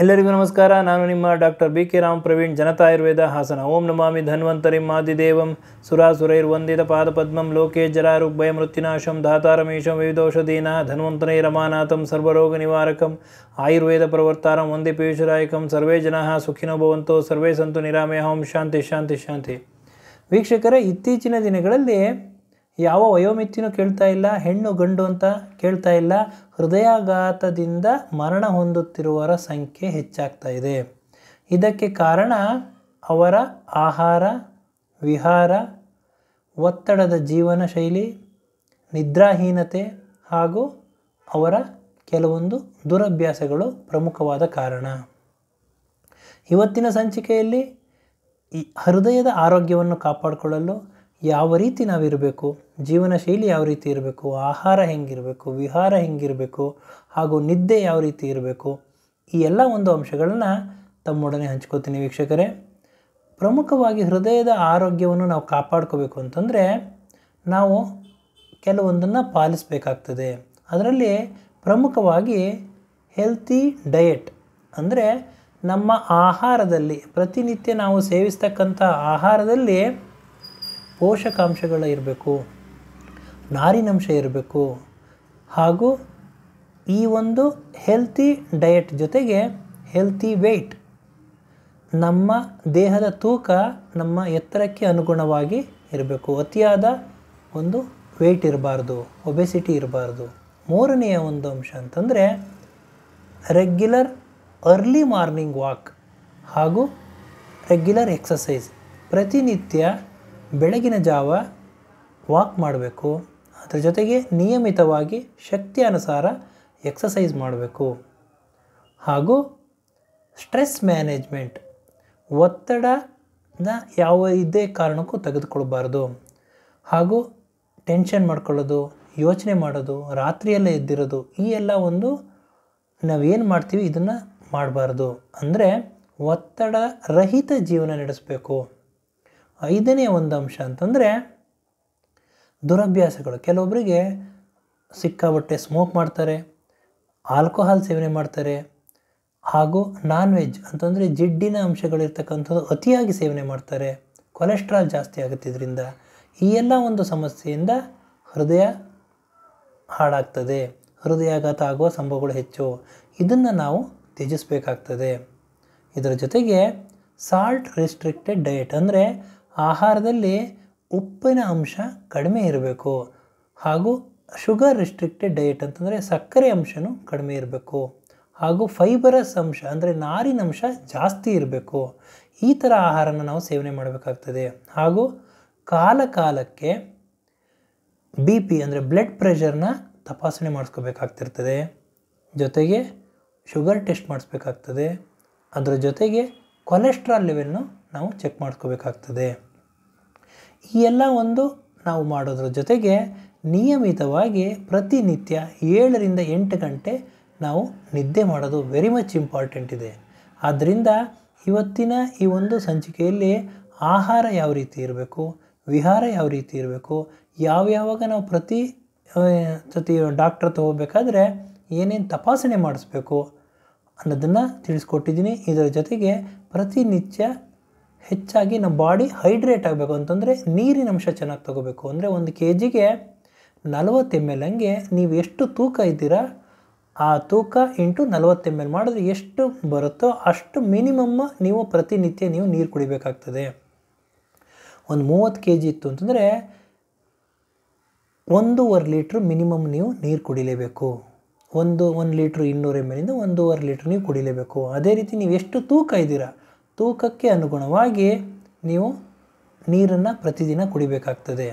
ಎಲ್ಲರಿಗೂ ನಮಸ್ಕಾರ. ನಾನು ನಿಮ್ಮ doctor B K Ram Praveen, Janata Ayurveda Hassan. ಓಂ ನಮಾಮಿ ಧನ್ವಂತರಿಂ ಆದಿದೇವಂ ಸುರಾಸುರೈರ್ವಂದಿತ ಪಾದಪದ್ಮಂ ಲೋಕೆ ಜರಾರುಗ್ಭಯಮೃತ್ಯುನಾಶಂ ಧಾತಾರಮೇಶಂ ವಿವಿಧೌಷಧೀನಃ ಧನ್ವಂತರೈರಮಾನಾಥಂ ಸರ್ವರೋಗ ನಿವಾರಕಂ ಆಯುರ್ವೇದ ಪ್ರವರ್ತಾರಂ ವಂದೇ ಪೀಯೂಷರಾಯಕಂ. ಸರ್ವೇ ಜನಾಃ ಸುಖಿನೋ ಭವಂತೋ ಸರ್ವೇ ಸಂತು ನಿರಾಮಯಃ. ಓಂ ಶಾಂತಿ ಶಾಂತಿ ಶಾಂತಿ. ವೀಕ್ಷಕರೇ, ಇತ್ತೀಚಿನ ದಿನಗಳಲ್ಲಿ ಯಾವ ವಯೋಮಿತಿನೂ ಕೇಳ್ತಾ ಇಲ್ಲ, ಹೆಣ್ಣು ಗಂಡು ಅಂತ ಕೇಳ್ತಾ ಇಲ್ಲ. ಹೃದಯಾಘಾತದಿಂದ ಮರಣ ಹೊಂದುತ್ತಿರುವವರ ಸಂಖ್ಯೆ ಹೆಚ್ಚಾಗ್ತಾ ಇದೆ. ಇದಕ್ಕೆ ಕಾರಣ ಅವರ ಆಹಾರ ವಿಹಾರ, ಒತ್ತಡದ ಜೀವನ ಶೈಲಿ, ನಿದ್ರಾಹೀನತೆ ಹಾಗೂ ಅವರ ಕೆಲವೊಂದು ದುರಭ್ಯಾಸಗಳು ಪ್ರಮುಖವಾದ ಕಾರಣ. ಇವತ್ತಿನ ಸಂಚಿಕೆಯಲ್ಲಿ ಈ ಹೃದಯದ ಆರೋಗ್ಯವನ್ನು ಕಾಪಾಡಿಕೊಳ್ಳಲು ಯಾವ ರೀತಿ ನಾವಿರಬೇಕು, ಜೀವನ ಶೈಲಿ ಯಾವ ರೀತಿ ಇರಬೇಕು, ಆಹಾರ ಹೆಂಗಿರಬೇಕು, ವಿಹಾರ ಹೆಂಗಿರಬೇಕು ಹಾಗೂ ನಿದ್ದೆ ಯಾವ ರೀತಿ ಇರಬೇಕು, ಈ ಎಲ್ಲ ಒಂದು ಅಂಶಗಳನ್ನು ತಮ್ಮೊಡನೆ ಹಂಚ್ಕೋತೀನಿ ವೀಕ್ಷಕರೇ. ಪ್ರಮುಖವಾಗಿ ಹೃದಯದ ಆರೋಗ್ಯವನ್ನು ನಾವು ಕಾಪಾಡ್ಕೋಬೇಕು ಅಂತಂದರೆ ನಾವು ಕೆಲವೊಂದನ್ನು ಪಾಲಿಸಬೇಕಾಗ್ತದೆ. ಅದರಲ್ಲಿ ಪ್ರಮುಖವಾಗಿ ಹೆಲ್ತಿ ಡಯಟ್ ಅಂದರೆ ನಮ್ಮ ಆಹಾರದಲ್ಲಿ ಪ್ರತಿನಿತ್ಯ ನಾವು ಸೇವಿಸ್ತಕ್ಕಂಥ ಆಹಾರದಲ್ಲಿ ಪೋಷಕಾಂಶಗಳು ಇರಬೇಕು, ನಾರಿನಂಶ ಇರಬೇಕು ಹಾಗೂ ಈ ಒಂದು ಹೆಲ್ತಿ ಡಯಟ್ ಜೊತೆಗೆ ಹೆಲ್ತಿ ವೆಯ್ಟ್, ನಮ್ಮ ದೇಹದ ತೂಕ ನಮ್ಮ ಎತ್ತರಕ್ಕೆ ಅನುಗುಣವಾಗಿ ಇರಬೇಕು. ಅತಿಯಾದ ಒಂದು ವೆಯ್ಟ್ ಇರಬಾರ್ದು, ಒಬೆಸಿಟಿ ಇರಬಾರ್ದು. ಮೂರನೆಯ ಒಂದು ಅಂಶ ಅಂತಂದರೆ ರೆಗ್ಯುಲರ್ ಅರ್ಲಿ ಮಾರ್ನಿಂಗ್ ವಾಕ್ ಹಾಗೂ ರೆಗ್ಯುಲರ್ ಎಕ್ಸಸೈಸ್. ಪ್ರತಿನಿತ್ಯ ಬೆಳಗಿನ ಜಾವ ವಾಕ್ ಮಾಡಬೇಕು. ಅದರ ಜೊತೆಗೆ ನಿಯಮಿತವಾಗಿ ಶಕ್ತಿ ಅನುಸಾರ ಎಕ್ಸಸೈಸ್ ಮಾಡಬೇಕು. ಹಾಗೂ ಸ್ಟ್ರೆಸ್ ಮ್ಯಾನೇಜ್ಮೆಂಟ್, ಒತ್ತಡನ ಯಾವುದೇ ಕಾರಣಕ್ಕೂ ತೆಗೆದುಕೊಳ್ಬಾರ್ದು. ಹಾಗೂ ಟೆನ್ಷನ್ ಮಾಡ್ಕೊಳ್ಳೋದು, ಯೋಚನೆ ಮಾಡೋದು, ರಾತ್ರಿಯಲ್ಲೇ ಎದ್ದಿರೋದು, ಈ ಎಲ್ಲ ಒಂದು ನಾವೇನು ಮಾಡ್ತೀವಿ ಇದನ್ನು ಮಾಡಬಾರ್ದು. ಅಂದರೆ ಒತ್ತಡ ರಹಿತ ಜೀವನ ನಡೆಸಬೇಕು. ಐದನೇ ಒಂದು ಅಂಶ ಅಂತಂದರೆ ದುರಭ್ಯಾಸಗಳು. ಕೆಲವೊಬ್ಬರಿಗೆ ಸಿಕ್ಕಾಬಟ್ಟೆ ಸ್ಮೋಕ್ ಮಾಡ್ತಾರೆ, ಆಲ್ಕೋಹಾಲ್ ಸೇವನೆ ಮಾಡ್ತಾರೆ ಹಾಗೂ ನಾನ್ ವೆಜ್ ಅಂತಂದರೆ ಜಿಡ್ಡಿನ ಅಂಶಗಳಿರ್ತಕ್ಕಂಥದ್ದು ಅತಿಯಾಗಿ ಸೇವನೆ ಮಾಡ್ತಾರೆ. ಕೊಲೆಸ್ಟ್ರಾಲ್ ಜಾಸ್ತಿ ಆಗುತ್ತೆ ಇದರಿಂದ. ಈ ಎಲ್ಲ ಒಂದು ಸಮಸ್ಯೆಯಿಂದ ಹೃದಯ ಹಾಳಾಗ್ತದೆ, ಹೃದಯಾಘಾತ ಆಗುವ ಸಂಭವಗಳು ಹೆಚ್ಚು. ಇದನ್ನು ನಾವು ತ್ಯಜಿಸಬೇಕಾಗ್ತದೆ. ಇದರ ಜೊತೆಗೆ ಸಾಲ್ಟ್ ರೆಸ್ಟ್ರಿಕ್ಟೆಡ್ ಡಯಟ್ ಅಂದರೆ ಆಹಾರದಲ್ಲಿ ಉಪ್ಪಿನ ಅಂಶ ಕಡಿಮೆ ಇರಬೇಕು. ಹಾಗೂ ಶುಗರ್ ರೆಸ್ಟ್ರಿಕ್ಟೆಡ್ ಡಯಟ್ ಅಂತಂದರೆ ಸಕ್ಕರೆ ಅಂಶನೂ ಕಡಿಮೆ ಇರಬೇಕು. ಹಾಗೂ ಫೈಬರಸ್ ಅಂಶ ಅಂದರೆ ನಾರಿನಂಶ ಜಾಸ್ತಿ ಇರಬೇಕು. ಈ ಥರ ಆಹಾರನ ನಾವು ಸೇವನೆ ಮಾಡಬೇಕಾಗ್ತದೆ. ಹಾಗೂ ಕಾಲಕ್ಕೆ ಬಿ ಪಿ ಅಂದರೆ ಬ್ಲಡ್ ಪ್ರೆಷರ್ನ ತಪಾಸಣೆ ಮಾಡಿಸ್ಕೋಬೇಕಾಗ್ತಿರ್ತದೆ. ಜೊತೆಗೆ ಶುಗರ್ ಟೆಸ್ಟ್ ಮಾಡಿಸ್ಬೇಕಾಗ್ತದೆ. ಅದರ ಜೊತೆಗೆ ಕೊಲೆಸ್ಟ್ರಾಲ್ ಲೆವೆಲ್ನು ನಾವು ಚೆಕ್ ಮಾಡ್ಕೋಬೇಕಾಗ್ತದೆ. ಈ ಎಲ್ಲ ಒಂದು ನಾವು ಮಾಡೋದ್ರ ಜೊತೆಗೆ ನಿಯಮಿತವಾಗಿ ಪ್ರತಿನಿತ್ಯ 7ರಿಂದ 8 ಗಂಟೆ ನಾವು ನಿದ್ದೆ ಮಾಡೋದು ವೆರಿ ಮಚ್ ಇಂಪಾರ್ಟೆಂಟ್ ಇದೆ. ಆದ್ದರಿಂದ ಇವತ್ತಿನ ಈ ಒಂದು ಸಂಚಿಕೆಯಲ್ಲಿ ಆಹಾರ ಯಾವ ರೀತಿ ಇರಬೇಕು, ವಿಹಾರ ಯಾವ ರೀತಿ ಇರಬೇಕು, ಯಾವಾಗ ನಾವು ಪ್ರತಿ ಸತಿ ಡಾಕ್ಟರ್ ತಗೋಬೇಕಾದ್ರೆ ಏನೇನು ತಪಾಸಣೆ ಮಾಡಿಸ್ಬೇಕು ಅನ್ನೋದನ್ನು ತಿಳಿಸ್ಕೊಟ್ಟಿದ್ದೀನಿ. ಇದರ ಜೊತೆಗೆ ಪ್ರತಿನಿತ್ಯ ಹೆಚ್ಚಾಗಿ ನಮ್ಮ ಬಾಡಿ ಹೈಡ್ರೇಟ್ ಆಗಬೇಕು ಅಂತಂದರೆ ನೀರಿನ ಅಂಶ ಚೆನ್ನಾಗಿ ತಗೋಬೇಕು. ಅಂದರೆ 1 kgಗೆ 40 ml ಹಂಗೆ ನೀವು ಎಷ್ಟು ತೂಕ ಇದ್ದೀರಾ ಆ ತೂಕ ಇಂಟು 40 ml ಮಾಡಿದ್ರೆ ಎಷ್ಟು ಬರುತ್ತೋ ಅಷ್ಟು ಮಿನಿಮಮ್ ನೀವು ಪ್ರತಿನಿತ್ಯ ನೀವು ನೀರು ಕುಡಿಬೇಕಾಗ್ತದೆ. ಒಂದು 30 kg ಇತ್ತು ಅಂತಂದರೆ 1.5 ಲೀಟ್ರ್ ಮಿನಿಮಮ್ ನೀವು ನೀರು ಕುಡಿಲೇಬೇಕು. 1 ಲೀಟ್ರ್ 200 ml 1.5 ಲೀಟ್ರ್ ನೀವು ಕುಡಿಲೇಬೇಕು. ಅದೇ ರೀತಿ ನೀವು ಎಷ್ಟು ತೂಕ ಇದ್ದೀರಾ ತೂಕಕ್ಕೆ ಅನುಗುಣವಾಗಿ ನೀವು ನೀರನ್ನು ಪ್ರತಿದಿನ ಕುಡಿಬೇಕಾಗ್ತದೆ.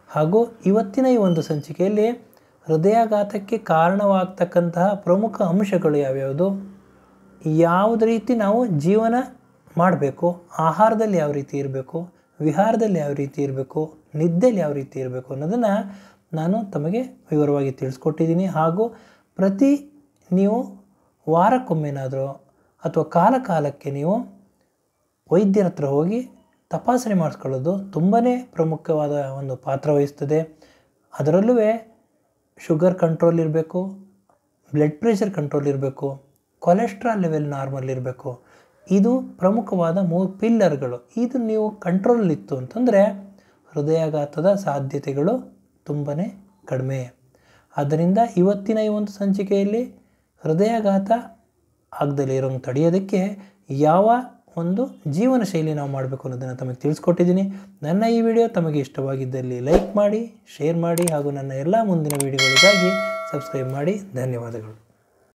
ಹಾಗೂ ಇವತ್ತಿನ ಈ ಒಂದು ಸಂಚಿಕೆಯಲ್ಲಿ ಹೃದಯಾಘಾತಕ್ಕೆ ಕಾರಣವಾಗ್ತಕ್ಕಂತಹ ಪ್ರಮುಖ ಅಂಶಗಳು ಯಾವ್ಯಾವುದು, ಯಾವುದೇ ರೀತಿ ನಾವು ಜೀವನ ಮಾಡಬೇಕು, ಆಹಾರದಲ್ಲಿ ಯಾವ ರೀತಿ ಇರಬೇಕು, ವಿಹಾರದಲ್ಲಿ ಯಾವ ರೀತಿ ಇರಬೇಕು, ನಿದ್ದೆಯಲ್ಲಿ ಯಾವ ರೀತಿ ಇರಬೇಕು ಅನ್ನೋದನ್ನು ನಾನು ತಮಗೆ ವಿವರವಾಗಿ ತಿಳಿಸ್ಕೊಟ್ಟಿದ್ದೀನಿ. ಹಾಗೂ ನೀವು ವಾರಕ್ಕೊಮ್ಮೆನಾದರೂ ಅಥವಾ ಕಾಲಕ್ಕೆ ನೀವು ವೈದ್ಯರ ಹತ್ರ ಹೋಗಿ ತಪಾಸಣೆ ಮಾಡಿಸ್ಕೊಳ್ಳೋದು ತುಂಬಾ ಪ್ರಮುಖವಾದ ಒಂದು ಪಾತ್ರ ವಹಿಸ್ತದೆ. ಅದರಲ್ಲೂ ಶುಗರ್ ಕಂಟ್ರೋಲ್ ಇರಬೇಕು, ಬ್ಲಡ್ ಪ್ರೆಷರ್ ಕಂಟ್ರೋಲ್ ಇರಬೇಕು, ಕೊಲೆಸ್ಟ್ರಾಲ್ ಲೆವೆಲ್ ನಾರ್ಮಲ್ ಇರಬೇಕು. ಇದು ಪ್ರಮುಖವಾದ 3 ಪಿಲ್ಲರ್ಗಳು. ಇದು ನೀವು ಕಂಟ್ರೋಲಲ್ಲಿತ್ತು ಅಂತಂದರೆ ಹೃದಯಾಘಾತದ ಸಾಧ್ಯತೆಗಳು ತುಂಬಾ ಕಡಿಮೆ. ಆದ್ದರಿಂದ ಇವತ್ತಿನ ಈ ಒಂದು ಸಂಚಿಕೆಯಲ್ಲಿ ಹೃದಯಾಘಾತ ಆಗದಲ್ಲೇ ಇರೋಂಗೆ ತಡೆಯೋದಕ್ಕೆ ಯಾವ ಒಂದು ಜೀವನ ಶೈಲಿ ನಾವು ಮಾಡಬೇಕು ಅನ್ನೋದನ್ನು ತಮಗೆ ತಿಳಿಸ್ಕೊಟ್ಟಿದ್ದೀನಿ. ನನ್ನ ಈ ವಿಡಿಯೋ ತಮಗೆ ಇಷ್ಟವಾಗಿದ್ದಲ್ಲಿ ಲೈಕ್ ಮಾಡಿ, ಶೇರ್ ಮಾಡಿ ಹಾಗೂ ನನ್ನ ಎಲ್ಲ ಮುಂದಿನ ವಿಡಿಯೋಗಳಿಗಾಗಿ ಸಬ್ಸ್ಕ್ರೈಬ್ ಮಾಡಿ. ಧನ್ಯವಾದಗಳು.